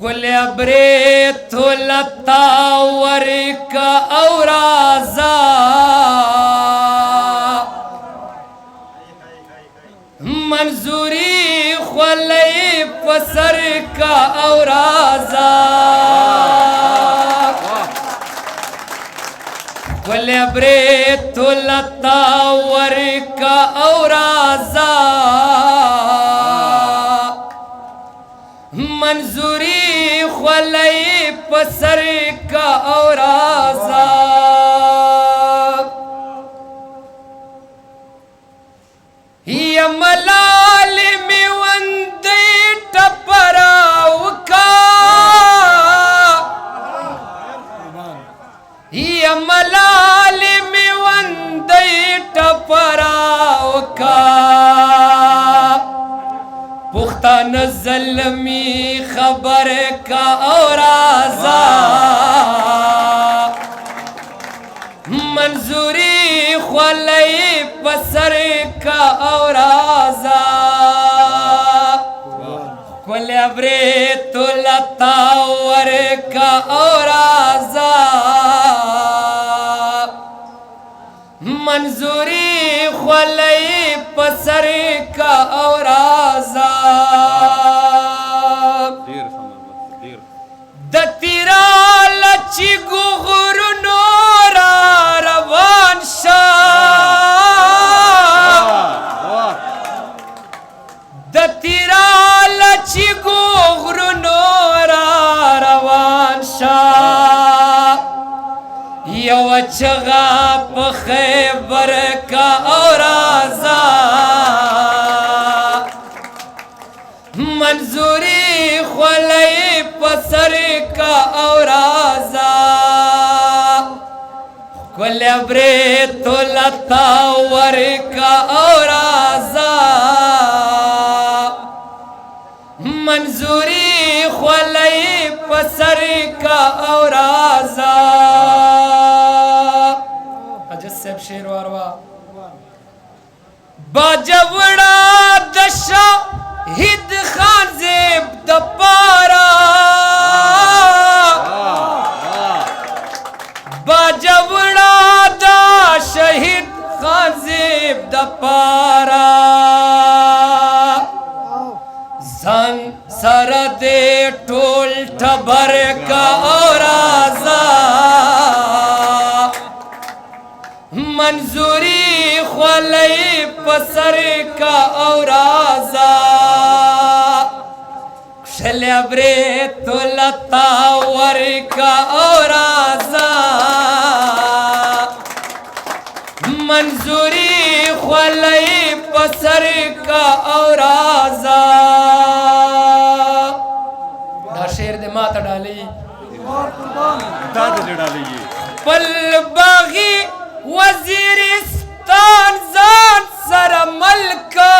कुल अब्रेत लता वर्क औराजा मंजूरी ख्वलई पसर का औराजा कुल अब्रेत लता वर्क औराजा मंजूरी ख्वलई पसर का औराजा मलाल में वंदे टपराव का मलाल में वंदे टपराव का पुख्ता नज़ल्मी खबर का औराजा मंजूरी ख्वलई पसर का औराजा कुल अब्रेत लता वर्क औराजा मंजूरी ख्वलई पसर का औराजा दतीरा लची गुगुर नोरा रवान दतीरा लची गुगुर नोरा रवान यवचगा पखैबर का औराजा मंजूरी ख्वलई पसर का औराजा कुल अब्रेत लता वर्क औराजा मंजूरी ख्वलई पसर का औराजा अजद साहब शेर वारवा बाजवड़ा दशा हिद खान ज़ेब दपारा बाजवड़ा दा शहीद खान ज़ेब दपारा जन सर दे टोल ठबर का औराजा मंजूरी ख्वलई पसर का औराजा अब्रेत लता वर्क औराजा मंजूरी ख्वलई पसर का औराजा शेर दे माता डाली पल बागी वजीरिस्तान जान सर मलका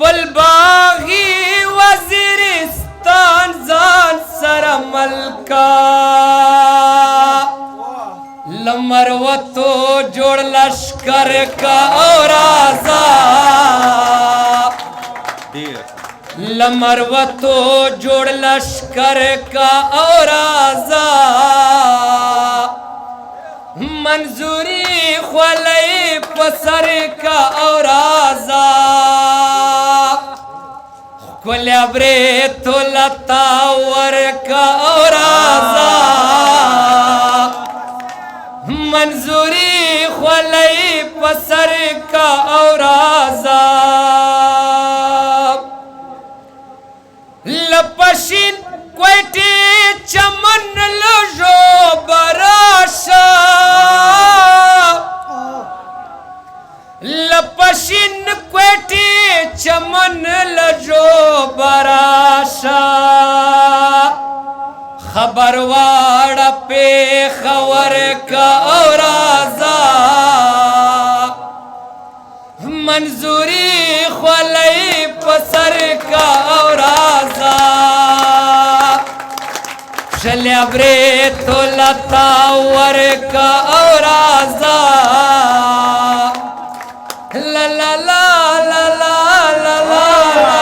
पल बागी वजीरिस्तान जान सर मलका लमरवतो जोड़ लश्कर का औराजा लमरवतो जोड़ लश्कर का औराजा मंजूरी ख्वलई पसर का औराजा कुल अब्रेत लता वर्क औराजा मंजूरी ख्वलई पसर का औराजा लपशिन क्वेटी चमन लजो बराशा लपशिन क्वेटी चमन लजो बराशा खबरवाड़ पे खबर का औराजा मंजूरी ख्वलई पसर का औराजा अब्रेत लता वर्क औराजा ला ला ला ला ला ला ला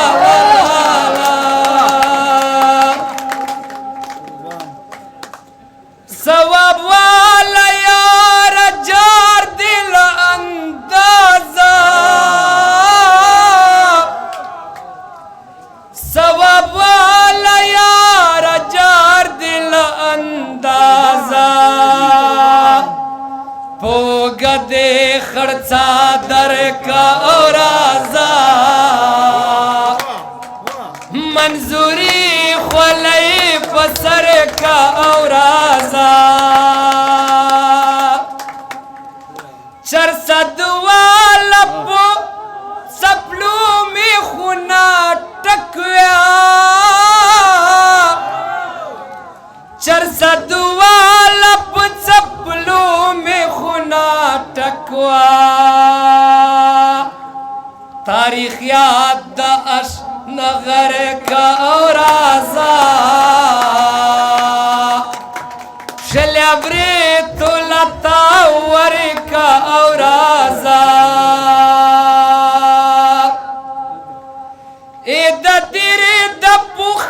منظوری خولئی پسر کا اورازا چرصد والا پو سپلو میں خونا ٹکویا چرصد والا پو سپلو میں خونا ٹکوا تاریخ یاد دا اش نغر کا اورازا شلیا بریتو لتا ور کا اورازا اے دا دیر دا پوخ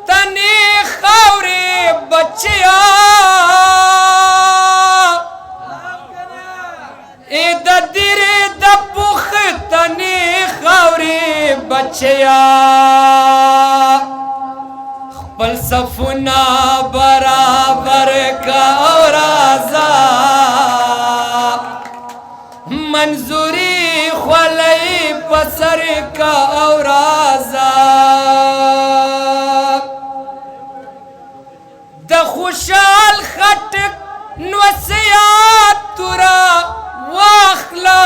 تنی خوری بچیا اے دا دیر دا پوخ تنی خوری بچیا خپل صفنا برابر کا اورازا منظوری خولئی پسر کا اورازا د خوشال خټک نوسیات تورا واخلا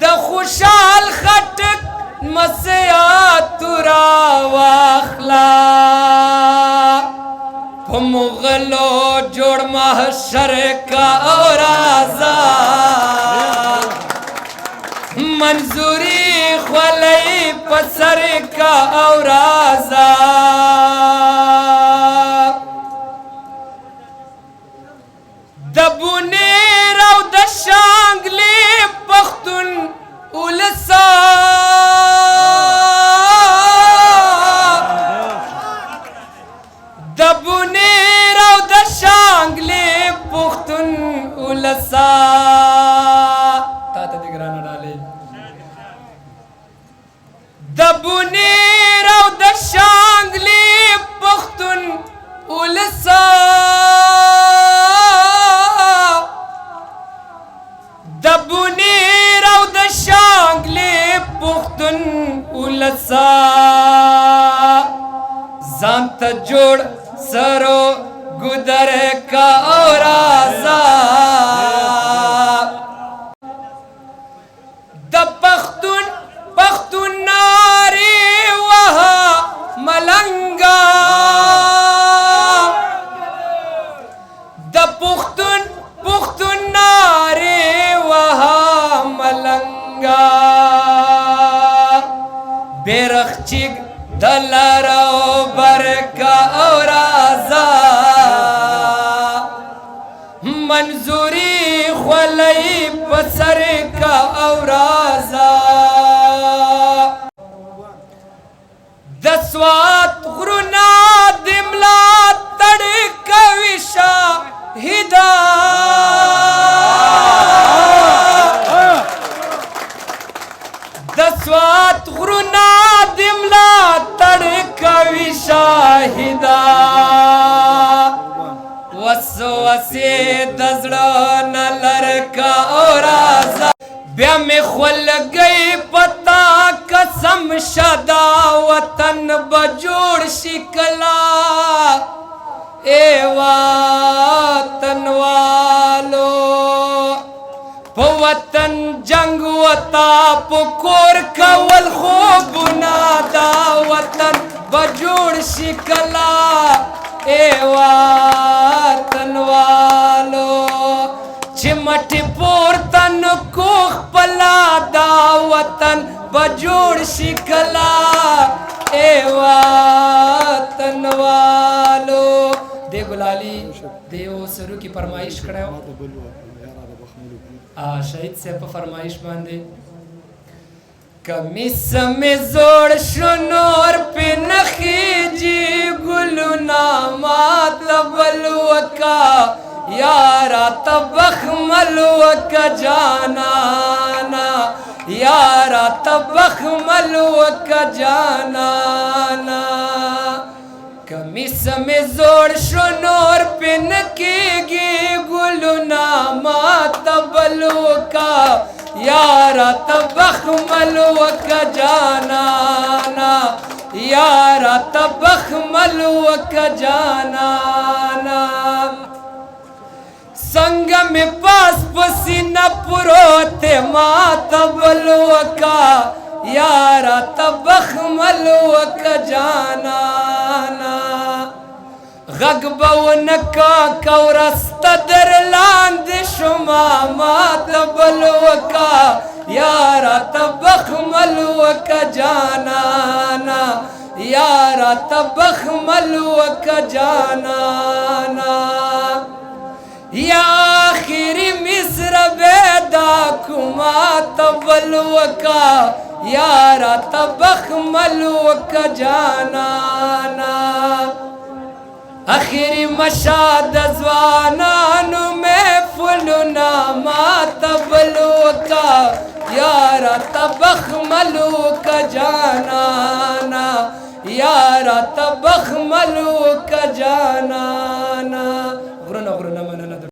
د خوشال خټک مسیات تورا واخلا په مغلو جوړ محشر کا اورازا منظوری خولئی پسر کا اورازا دبونی رو د شانگلی پختون اولسا دبونی رو د شانگلی پختون اولسا تا تا دگرانا ڈالے دبونی رو د شانگلی پختون اولسا دبونی رو د شانگلی پختون اولسا زانت جوڑ سرو گدر کا اورازا د پختون پختون ناری وہا ملنگا د پختون پختون ناری وہا ملنگا بیرخچیگ دلارو برکا اورازا منظوری خولئی پسر کا اورازا دسوات غرونا دملا تڑکا وشا ہدا دسوات غرونا دملا تڑکا وشاہدا وسوسے دزڑا نلر کا اورازا بیا میں خول گئی پتا قسم شدا وطن بجوڑ شکلا اے وطن والو وطن جنگ وطا پکور کول خوب نادا وطن بجوڑ شکلا اے وطن والو چمٹ پور تن کوخ پلا دا وطن بجوڑ شکلا اے وطن والو دے گلالی دیو سرو کی فرمائش کڑے ہو شہید سے پا فرمائش باندے کمیس میں زوڑ شنور پہ نخیجی گلو نامات بلوکا یارا تبخ ملوکا جانانا یارا تبخ ملوکا جانانا کمیس میں زوڑ شنور پہ نکیگی گلو نامات بلوکا यारा तबख मलुक जानाना, यारा तबख मलुक जानाना। संग में पास पसीना पुरोते माता बलुका, यारा तबख मलुक जानाना। गगबवन का कौरस्त दर लांद शुमा मात बलुका, यारा तबख मलुक जानाना, यारा तबख मलुक जानाना। या आखिरी मिस्र बेदा कुमा तबलुका, यारा तबख मलुक जानाना। आखिरी मशाद जवानानु में फुलना मात बलुका, यारा तबख मलुक जानाना, यारा तबख मलुक जानाना।